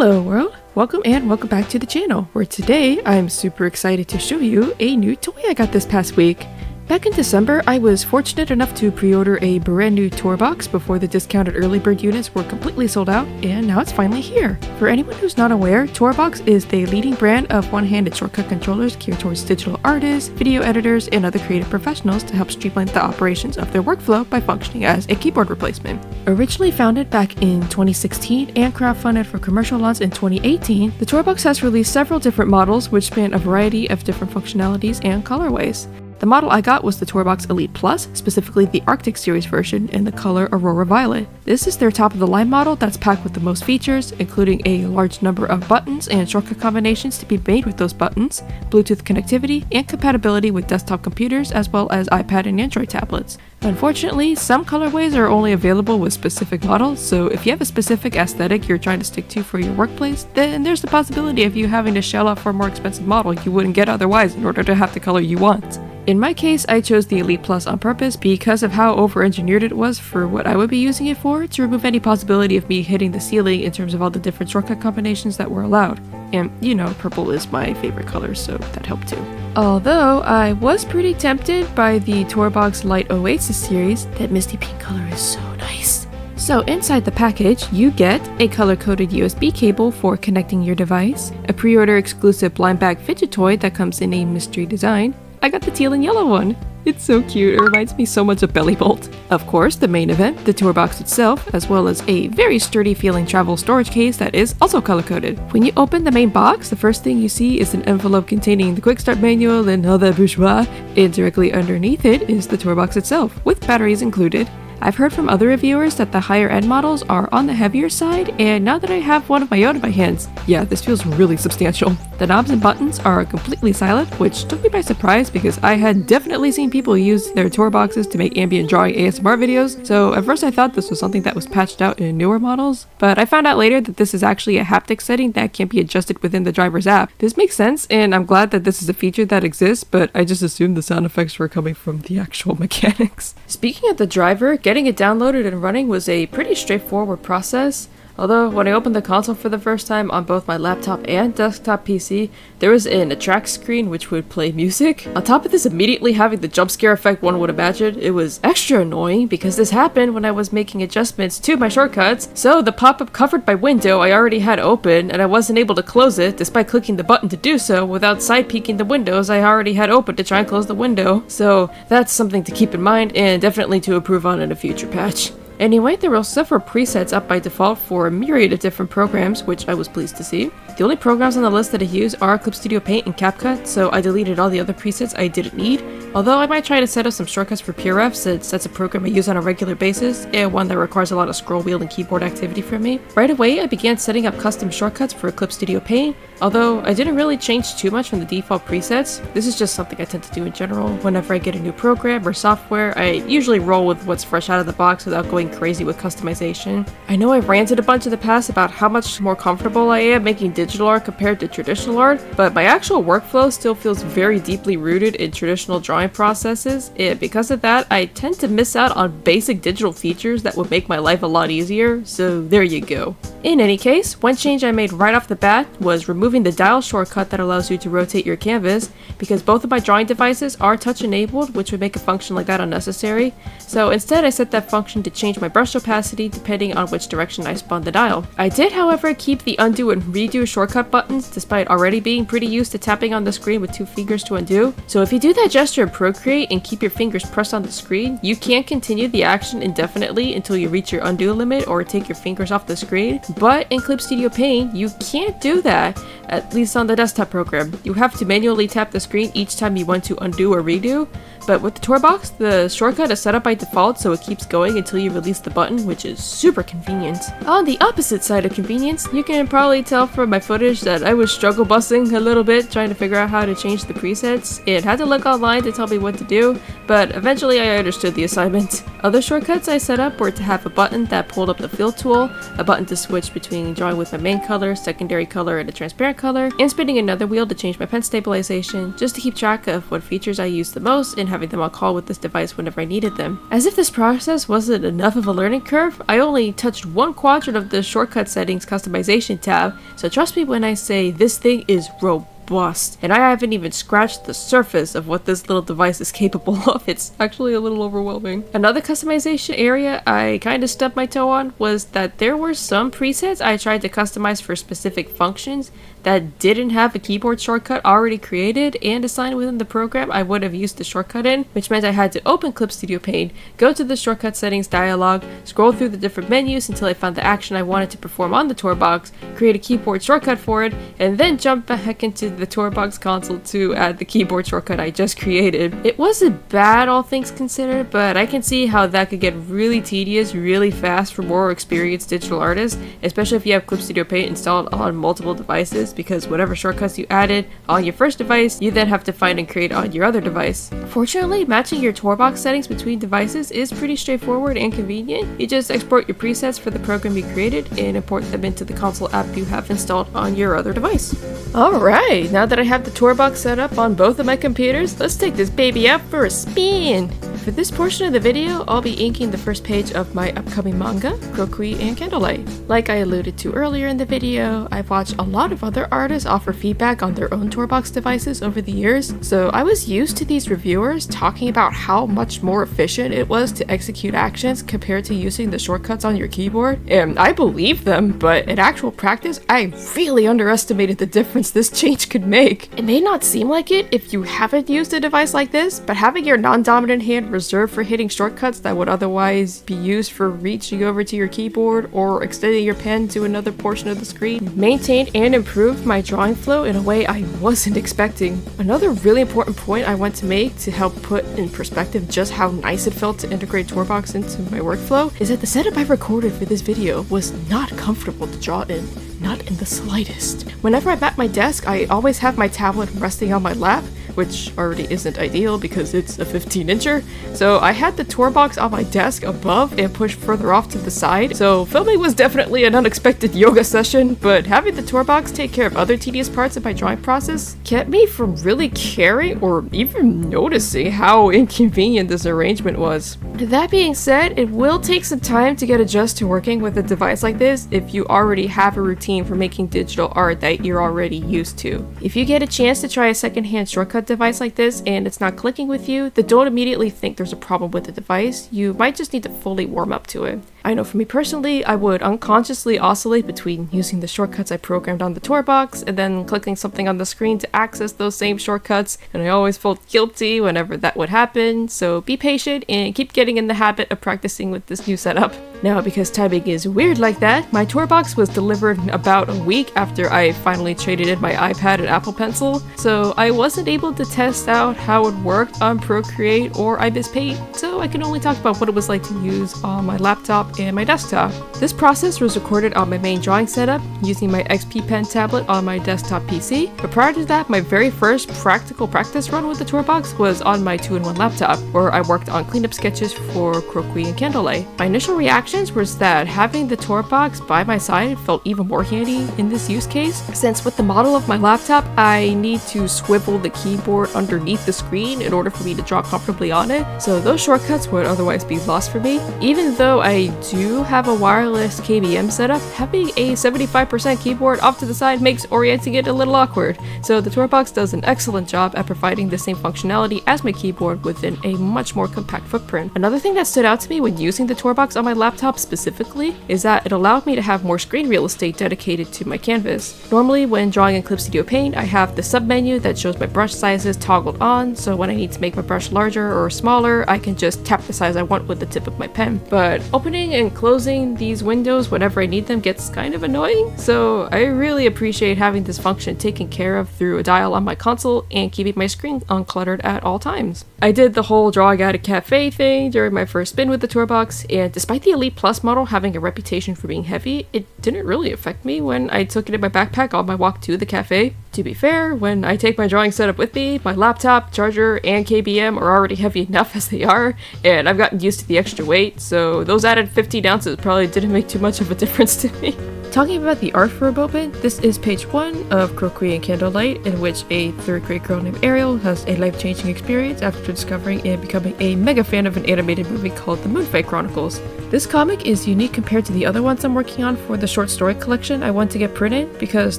Hello world! Welcome back to the channel, where today I'm super excited to show you a new toy I got this past week. Back in December, I was fortunate enough to pre-order a brand new TourBox before the discounted early bird units were completely sold out, and now it's finally here. For anyone who's not aware, TourBox is the leading brand of one-handed shortcut controllers geared towards digital artists, video editors, and other creative professionals to help streamline the operations of their workflow by functioning as a keyboard replacement. Originally founded back in 2016 and crowdfunded for commercial launch in 2018, the TourBox has released several different models which span a variety of different functionalities and colorways. The model I got was the TourBox Elite Plus, specifically the Arctic Series version in the color Aurora Violet. This is their top-of-the-line model that's packed with the most features, including a large number of buttons and shortcut combinations to be made with those buttons, Bluetooth connectivity, and compatibility with desktop computers as well as iPad and Android tablets. Unfortunately, some colorways are only available with specific models, so if you have a specific aesthetic you're trying to stick to for your workplace, then there's the possibility of you having to shell out for a more expensive model you wouldn't get otherwise in order to have the color you want. In my case, I chose the Elite Plus on purpose because of how over-engineered it was for what I would be using it for, to remove any possibility of me hitting the ceiling in terms of all the different shortcut combinations that were allowed. And, you know, purple is my favorite color, so that helped too. Although, I was pretty tempted by the TourBox Light Oasis series. That misty pink color is so nice. So inside the package, you get a color-coded USB cable for connecting your device, a pre-order exclusive blind bag fidget toy that comes in a mystery design. I got the teal and yellow one. It's so cute, it reminds me so much of Belly Bolt. Of course, the main event, the TourBox itself, as well as a very sturdy feeling travel storage case that is also color-coded. When you open the main box, the first thing you see is an envelope containing the quick start manual and all that bourgeois, and directly underneath it is the TourBox itself, with batteries included. I've heard from other reviewers that the higher end models are on the heavier side, and now that I have one of my own in my hands, yeah, this feels really substantial. The knobs and buttons are completely silent, which took me by surprise because I had definitely seen people use their TourBoxes to make ambient drawing ASMR videos, so at first I thought this was something that was patched out in newer models, but I found out later that this is actually a haptic setting that can be adjusted within the driver's app. This makes sense, and I'm glad that this is a feature that exists, but I just assumed the sound effects were coming from the actual mechanics. Speaking of the driver, getting it downloaded and running was a pretty straightforward process. Although, when I opened the console for the first time on both my laptop and desktop PC, there was an attract screen which would play music. On top of this immediately having the jump scare effect one would imagine, it was extra annoying because this happened when I was making adjustments to my shortcuts, so the pop-up covered my window I already had open, and I wasn't able to close it despite clicking the button to do so without side-peeking the windows I already had open to try and close the window. So that's something to keep in mind and definitely to improve on in a future patch. Anyway, there were several presets up by default for a myriad of different programs, which I was pleased to see. The only programs on the list that I use are Clip Studio Paint and Capcut, so I deleted all the other presets I didn't need, although I might try to set up some shortcuts for PureRef since that's a program I use on a regular basis, and one that requires a lot of scroll wheel and keyboard activity from me. Right away, I began setting up custom shortcuts for Clip Studio Paint, although I didn't really change too much from the default presets. This is just something I tend to do in general. Whenever I get a new program or software, I usually roll with what's fresh out of the box without going crazy with customization. I know I've ranted a bunch in the past about how much more comfortable I am making digital art compared to traditional art, but my actual workflow still feels very deeply rooted in traditional drawing processes, and because of that, I tend to miss out on basic digital features that would make my life a lot easier, so there you go. In any case, one change I made right off the bat was removing the dial shortcut that allows you to rotate your canvas, because both of my drawing devices are touch enabled, which would make a function like that unnecessary. So instead I set that function to change my brush opacity depending on which direction I spun the dial. I did, however, keep the undo and redo shortcut buttons despite already being pretty used to tapping on the screen with two fingers to undo. So if you do that gesture in Procreate and keep your fingers pressed on the screen, you can't continue the action indefinitely until you reach your undo limit or take your fingers off the screen. But in Clip Studio Paint, you can't do that, at least on the desktop program. You have to manually tap the screen each time you want to undo or redo. But with the TourBox, the shortcut is set up by default so it keeps going until you release the button, which is super convenient. On the opposite side of convenience, you can probably tell from my footage that I was struggle busting a little bit trying to figure out how to change the presets, and had to look online to tell me what to do, but eventually I understood the assignment. Other shortcuts I set up were to have a button that pulled up the fill tool, a button to switch between drawing with my main color, secondary color, and a transparent color, and spinning another wheel to change my pen stabilization, just to keep track of what features I used the most and having them on call with this device whenever I needed them. As if this process wasn't enough of a learning curve, I only touched one quadrant of the shortcut settings customization tab, so trust me when I say this thing is robust, and I haven't even scratched the surface of what this little device is capable of. It's actually a little overwhelming. Another customization area I kind of stubbed my toe on was that there were some presets I tried to customize for specific functions that didn't have a keyboard shortcut already created and assigned within the program I would have used the shortcut in, which meant I had to open Clip Studio Paint, go to the shortcut settings dialog, scroll through the different menus until I found the action I wanted to perform on the TourBox, create a keyboard shortcut for it, and then jump back into the TourBox console to add the keyboard shortcut I just created. It wasn't bad all things considered, but I can see how that could get really tedious really fast for more experienced digital artists, especially if you have Clip Studio Paint installed on multiple devices, because whatever shortcuts you added on your first device, you then have to find and create on your other device. Fortunately, matching your TourBox settings between devices is pretty straightforward and convenient. You just export your presets for the program you created and import them into the console app you have installed on your other device. Alright, now that I have the TourBox set up on both of my computers, let's take this baby out for a spin! For this portion of the video, I'll be inking the first page of my upcoming manga, 𝚞𝚜𝚎 and 𝚘𝚜𝚒. Like I alluded to earlier in the video, I've watched a lot of other artists offer feedback on their own TourBox devices over the years, so I was used to these reviewers talking about how much more efficient it was to execute actions compared to using the shortcuts on your keyboard, and I believed them, but in actual practice, I really underestimated the difference this change could make. It may not seem like it if you haven't used a device like this, but having your non-dominant hand reserved for hitting shortcuts that would otherwise be used for reaching over to your keyboard or extending your pen to another portion of the screen maintained and improved my drawing flow in a way I wasn't expecting. Another really important point I want to make to help put in perspective just how nice it felt to integrate TourBox into my workflow is that the setup I recorded for this video was not comfortable to draw in. Not in the slightest. Whenever I'm at my desk, I always have my tablet resting on my lap, which already isn't ideal because it's a 15-incher. So I had the TourBox on my desk above and pushed further off to the side. So filming was definitely an unexpected yoga session, but having the TourBox take care of other tedious parts of my drawing process kept me from really caring or even noticing how inconvenient this arrangement was. That being said, it will take some time to get adjusted to working with a device like this if you already have a routine for making digital art that you're already used to. If you get a chance to try a secondhand shortcut device like this and it's not clicking with you, then don't immediately think there's a problem with the device. You might just need to fully warm up to it. I know for me personally, I would unconsciously oscillate between using the shortcuts I programmed on the TourBox and then clicking something on the screen to access those same shortcuts, and I always felt guilty whenever that would happen, so be patient and keep getting in the habit of practicing with this new setup. Now, because timing is weird like that, my TourBox was delivered about a week after I finally traded in my iPad and Apple Pencil, so I wasn't able to test out how it worked on Procreate or IBIS Paint, so I can only talk about what it was like to use on my laptop and my desktop. This process was recorded on my main drawing setup using my XP Pen tablet on my desktop PC, but prior to that, my very first practical practice run with the TourBox was on my 2-in-1 laptop, where I worked on cleanup sketches for 𝚞𝚜𝚎 and 𝚘𝚜𝚒. My initial reactions was that having the TourBox by my side felt even more handy in this use case, since with the model of my laptop, I need to swivel the keyboard underneath the screen in order for me to draw comfortably on it, so those shortcuts would otherwise be lost for me. Even though I do have a wireless KBM setup, having a 75% keyboard off to the side makes orienting it a little awkward, so the TourBox does an excellent job at providing the same functionality as my keyboard within a much more compact footprint. Another thing that stood out to me when using the TourBox on my laptop specifically is that it allowed me to have more screen real estate dedicated to my canvas. Normally when drawing in Clip Studio Paint, I have the submenu that shows my brush sizes toggled on, so when I need to make my brush larger or smaller, I can just tap the size I want with the tip of my pen. But opening and closing these windows whenever I need them gets kind of annoying, so I really appreciate having this function taken care of through a dial on my console and keeping my screen uncluttered at all times. I did the whole drawing at a cafe thing during my first spin with the TourBox, and despite the plus model having a reputation for being heavy, it didn't really affect me when I took it in my backpack on my walk to the cafe. To be fair, when I take my drawing setup with me, my laptop, charger, and KBM are already heavy enough as they are, and I've gotten used to the extra weight, so those added 15 ounces probably didn't make too much of a difference to me. Talking about the art for a moment, this is page 1 of 𝚖𝚘𝚘𝚕𝚒, in which a 3rd grade girl named Ariel has a life-changing experience after discovering and becoming a mega fan of an animated movie called The Moonfight Chronicles. This comic is unique compared to the other ones I'm working on for the short story collection I want to get printed, because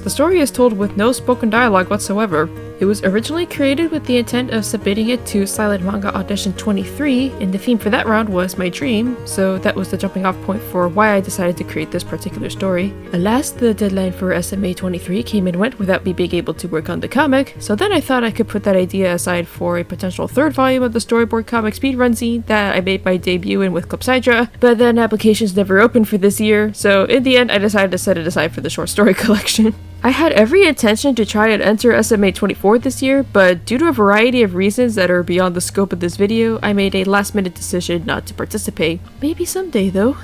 the story is told with no spoken dialogue whatsoever. It was originally created with the intent of submitting it to Silent Manga Audition 23, and the theme for that round was my dream, so that was the jumping off point for why I decided to create this particular story. Alas, the deadline for SMA 23 came and went without me being able to work on the comic, so then I thought I could put that idea aside for a potential 3rd volume of the storyboard comic speedrun zine that I made my debut in with 𝚘𝚘𝚎𝚑, but then applications never opened for this year, so in the end I decided to set it aside for the short story collection. I had every intention to try and enter SMA 24 this year, but due to a variety of reasons that are beyond the scope of this video, I made a last-minute decision not to participate. Maybe someday though.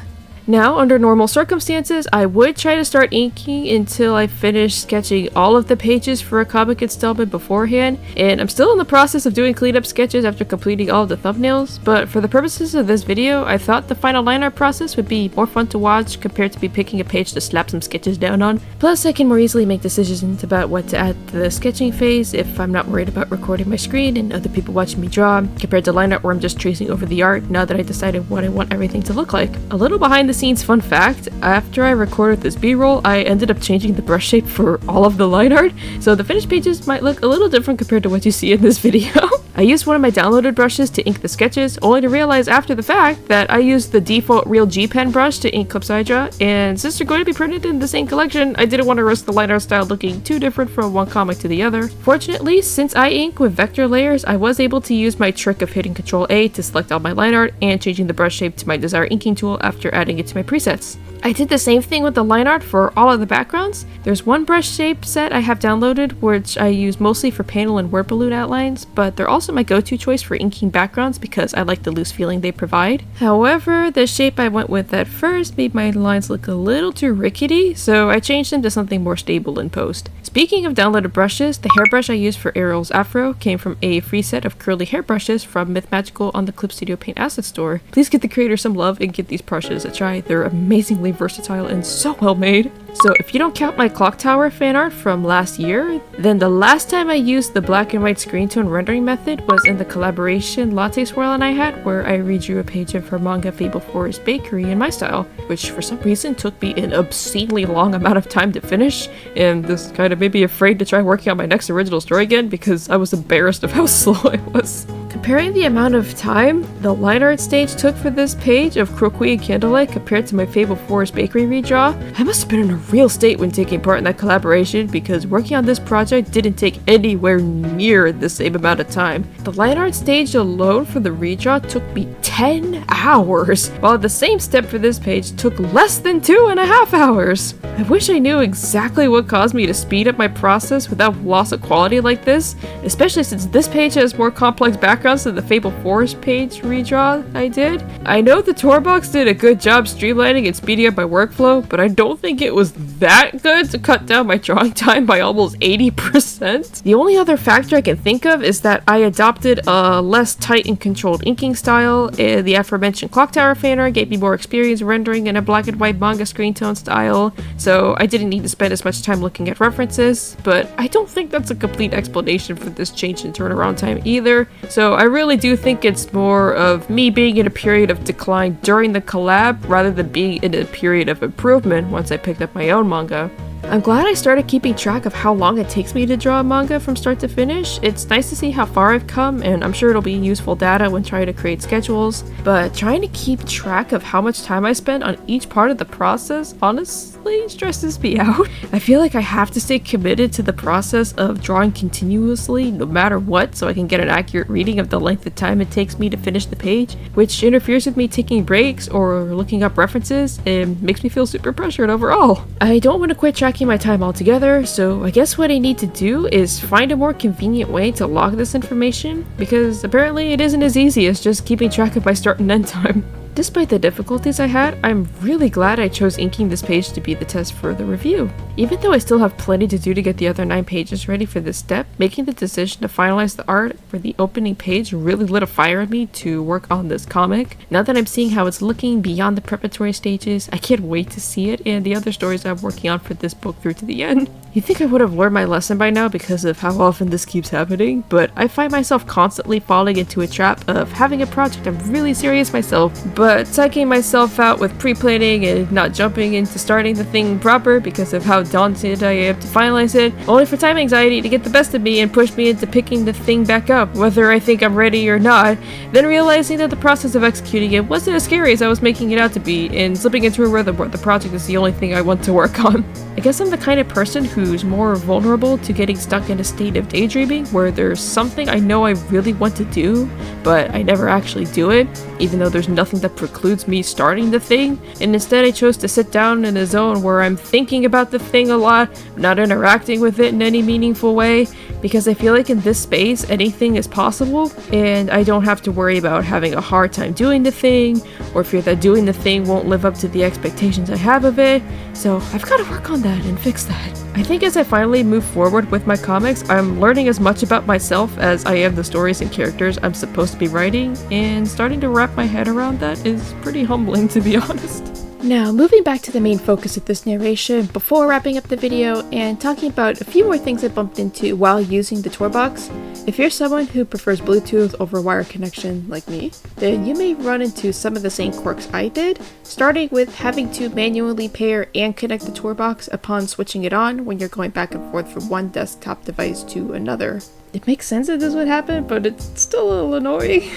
Now, under normal circumstances, I would try to start inking until I finish sketching all of the pages for a comic installment beforehand, and I'm still in the process of doing cleanup sketches after completing all of the thumbnails, but for the purposes of this video, I thought the final line art process would be more fun to watch compared to be picking a page to slap some sketches down on. Plus, I can more easily make decisions about what to add to the sketching phase if I'm not worried about recording my screen and other people watching me draw, compared to line art where I'm just tracing over the art now that I decided what I want everything to look like. A little behind the scenes fun fact, after I recorded this b-roll, I ended up changing the brush shape for all of the line art, so the finished pages might look a little different compared to what you see in this video. I used one of my downloaded brushes to ink the sketches, only to realize after the fact that I used the default real G-pen brush to ink 𝚘𝚘𝚎, and since they're going to be printed in the same collection, I didn't want to risk the line art style looking too different from one comic to the other. Fortunately, since I ink with vector layers, I was able to use my trick of hitting Ctrl-A to select all my line art and changing the brush shape to my desired inking tool after adding it to my presets. I did the same thing with the line art for all of the backgrounds. There's one brush shape set I have downloaded which I use mostly for panel and word balloon outlines, but they're also my go-to choice for inking backgrounds because I like the loose feeling they provide. However, the shape I went with at first made my lines look a little too rickety, so I changed them to something more stable in post. Speaking of downloaded brushes, the hairbrush I used for Ariel's afro came from a free set of curly hairbrushes from Myth Magical on the Clip Studio Paint Asset Store. Please give the creator some love and give these brushes a try. They're amazingly versatile and so well made. So if you don't count my clock tower fan art from last year, then the last time I used the black and white screen tone rendering method was in the collaboration Latte Swirl and I had, where I redrew a page of her manga 𝚘𝚒𝚒𝚕𝚒 in my style, which for some reason took me an obscenely long amount of time to finish, and this kind of made me afraid to try working on my next original story again because I was embarrassed of how slow I was. Comparing the amount of time the line art stage took for this page of 𝚘𝚘𝚒𝚘𝚕𝚒 compared to my 𝚘𝚒𝚒𝚒𝚑 Bakery redraw, I must have been in a real state when taking part in that collaboration because working on this project didn't take anywhere near the same amount of time. The line art stage alone for the redraw took me 10 hours, while the same step for this page took less than 2.5 hours. I wish I knew exactly what caused me to speed up my process without loss of quality like this, especially since this page has more complex backgrounds than the 𝚘𝚒𝚒𝚒𝚑 page redraw I did. I know the TourBox did a good job streamlining and speeding up my workflow, but I don't think it was that good to cut down my drawing time by almost 80%. The only other factor I can think of is that I adopted a less tight and controlled inking style, and the aforementioned clock tower fan art gave me more experience rendering in a black and white manga screen tone style, so I didn't need to spend as much time looking at references, but I don't think that's a complete explanation for this change in turnaround time either, so I really do think it's more of me being in a period of decline during the collab rather than being in a period of improvement once I picked up my own manga. I'm glad I started keeping track of how long it takes me to draw a manga from start to finish. It's nice to see how far I've come, and I'm sure it'll be useful data when trying to create schedules, but trying to keep track of how much time I spend on each part of the process honestly stresses me out. I feel like I have to stay committed to the process of drawing continuously no matter what so I can get an accurate reading of the length of time it takes me to finish the page, which interferes with me taking breaks or looking up references and makes me feel super pressured overall. I don't want to quit tracking my time altogether, so I guess what I need to do is find a more convenient way to log this information, because apparently it isn't as easy as just keeping track of my start and end time. Despite the difficulties I had, I'm really glad I chose inking this page to be the test for the review. Even though I still have plenty to do to get the other 9 pages ready for this step, making the decision to finalize the art for the opening page really lit a fire in me to work on this comic. Now that I'm seeing how it's looking beyond the preparatory stages, I can't wait to see it and the other stories I'm working on for this book through to the end. You'd think I would have learned my lesson by now because of how often this keeps happening, but I find myself constantly falling into a trap of having a project I'm really serious myself, but psyching myself out with pre-planning and not jumping into starting the thing proper because of how daunted I am to finalize it, only for time anxiety to get the best of me and push me into picking the thing back up, whether I think I'm ready or not, then realizing that the process of executing it wasn't as scary as I was making it out to be, and slipping into a rhythm where the project is the only thing I want to work on. I guess I'm the kind of person who's more vulnerable to getting stuck in a state of daydreaming where there's something I know I really want to do, but I never actually do it, even though there's nothing that precludes me starting the thing, and instead I chose to sit down in a zone where I'm thinking about the thing a lot, not interacting with it in any meaningful way, because I feel like in this space anything is possible, and I don't have to worry about having a hard time doing the thing, or fear that doing the thing won't live up to the expectations I have of it, so I've got to work on that and fix that. I think as I finally move forward with my comics, I'm learning as much about myself as I am the stories and characters I'm supposed to be writing, and starting to wrap my head around that is pretty humbling, to be honest. Now, moving back to the main focus of this narration before wrapping up the video and talking about a few more things I bumped into while using the TourBox. If you're someone who prefers Bluetooth over wire connection like me, then you may run into some of the same quirks I did, starting with having to manually pair and connect the TourBox upon switching it on when you're going back and forth from one desktop device to another. It makes sense that this would happen, but it's still a little annoying.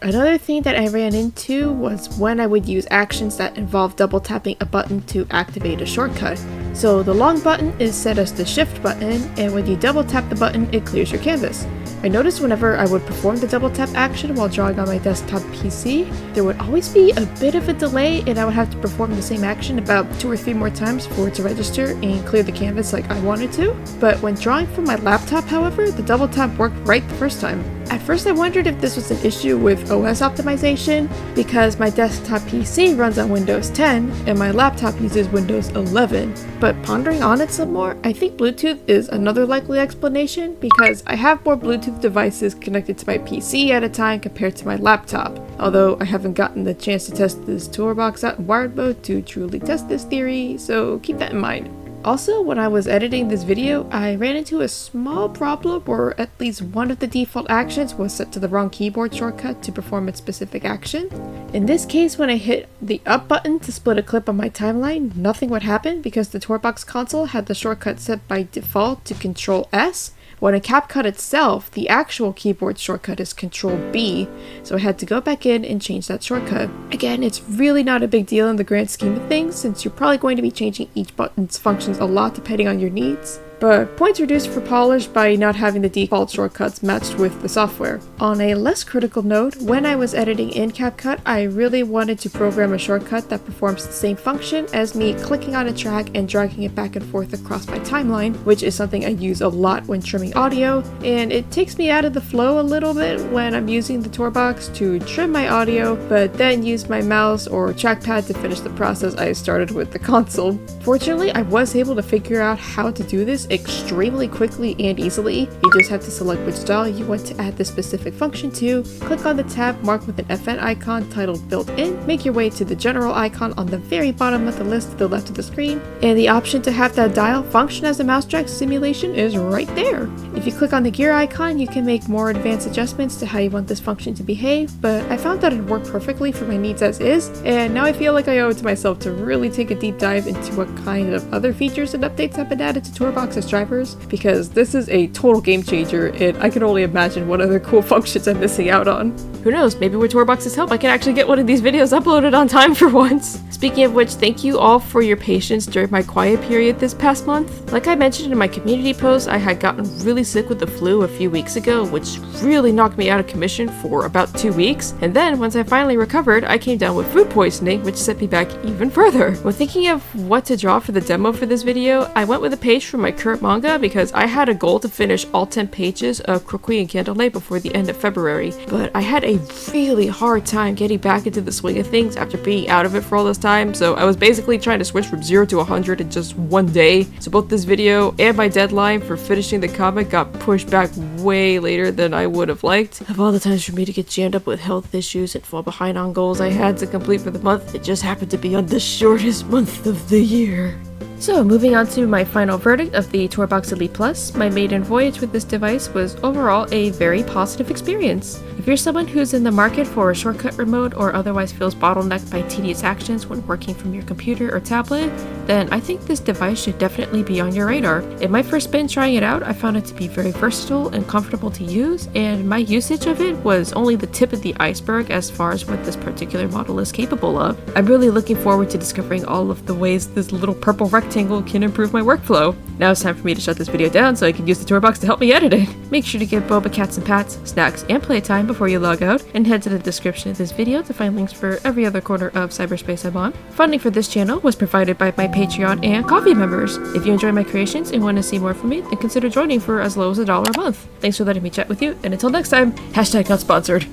Another thing that I ran into was when I would use actions that involve double tapping a button to activate a shortcut. So the long button is set as the shift button, and when you double tap the button, it clears your canvas. I noticed whenever I would perform the double tap action while drawing on my desktop PC, there would always be a bit of a delay, and I would have to perform the same action about 2 or 3 more times for it to register and clear the canvas like I wanted to. But when drawing from my laptop, however, the double tap worked right the first time. At first I wondered if this was an issue with OS optimization, because my desktop PC runs on Windows 10 and my laptop uses Windows 11. But pondering on it some more, I think Bluetooth is another likely explanation, because I have more Bluetooth devices connected to my PC at a time compared to my laptop. Although I haven't gotten the chance to test this TourBox out in wired mode to truly test this theory, so keep that in mind. Also, when I was editing this video, I ran into a small problem where at least one of the default actions was set to the wrong keyboard shortcut to perform a specific action. In this case, when I hit the up button to split a clip on my timeline, nothing would happen because the TourBox console had the shortcut set by default to Control S, when in Capcut itself, the actual keyboard shortcut is Control B, so I had to go back in and change that shortcut. Again, it's really not a big deal in the grand scheme of things, since you're probably going to be changing each button's functions a lot depending on your needs. But points reduced for polish by not having the default shortcuts matched with the software. On a less critical note, when I was editing in Capcut, I really wanted to program a shortcut that performs the same function as me clicking on a track and dragging it back and forth across my timeline, which is something I use a lot when trimming audio, and it takes me out of the flow a little bit when I'm using the TourBox to trim my audio, but then use my mouse or trackpad to finish the process I started with the console. Fortunately, I was able to figure out how to do this extremely quickly and easily. You just have to select which style you want to add the specific function to, click on the tab marked with an FN icon titled Built In, make your way to the general icon on the very bottom of the list to the left of the screen, and the option to have that dial function as a mouse drag simulation is right there. If you click on the gear icon, you can make more advanced adjustments to how you want this function to behave, but I found that it worked perfectly for my needs as is, and now I feel like I owe it to myself to really take a deep dive into what kind of other features and updates have been added to TourBox as drivers, because this is a total game changer, and I can only imagine what other cool functions I'm missing out on. Who knows, maybe with TourBox's help I can actually get one of these videos uploaded on time for once. Speaking of which, thank you all for your patience during my quiet period this past month. Like I mentioned in my community post, I had gotten really sick with the flu a few weeks ago, which really knocked me out of commission for about 2 weeks. And then once I finally recovered, I came down with food poisoning, which set me back even further. When thinking of what to draw for the demo for this video, I went with a page from my current manga because I had a goal to finish all 10 pages of 𝚖𝚘𝚘𝚕𝚜 before the end of February. But I had a really hard time getting back into the swing of things after being out of it for all this time, so I was basically trying to switch from 0 to 100 in just one day. So both this video and my deadline for finishing the comic got pushed back way later than I would have liked. Of all the times for me to get jammed up with health issues and fall behind on goals I had to complete for the month, it just happened to be on the shortest month of the year. So moving on to my final verdict of the TourBox Elite Plus, my maiden voyage with this device was overall a very positive experience. If you're someone who's in the market for a shortcut remote or otherwise feels bottlenecked by tedious actions when working from your computer or tablet, then I think this device should definitely be on your radar. In my first spin trying it out, I found it to be very versatile and comfortable to use, and my usage of it was only the tip of the iceberg as far as what this particular model is capable of. I'm really looking forward to discovering all of the ways this little purple rectangle can improve my workflow. Now it's time for me to shut this video down so I can use the TourBox to help me edit it. Make sure to give Boba cats and pats, snacks, and playtime before you log out, and head to the description of this video to find links for every other corner of cyberspace I'm on. Funding for this channel was provided by my Patreon and Ko-fi members. If you enjoy my creations and want to see more from me, then consider joining for as low as $1 a month. Thanks for letting me chat with you, and until next time, #not sponsored.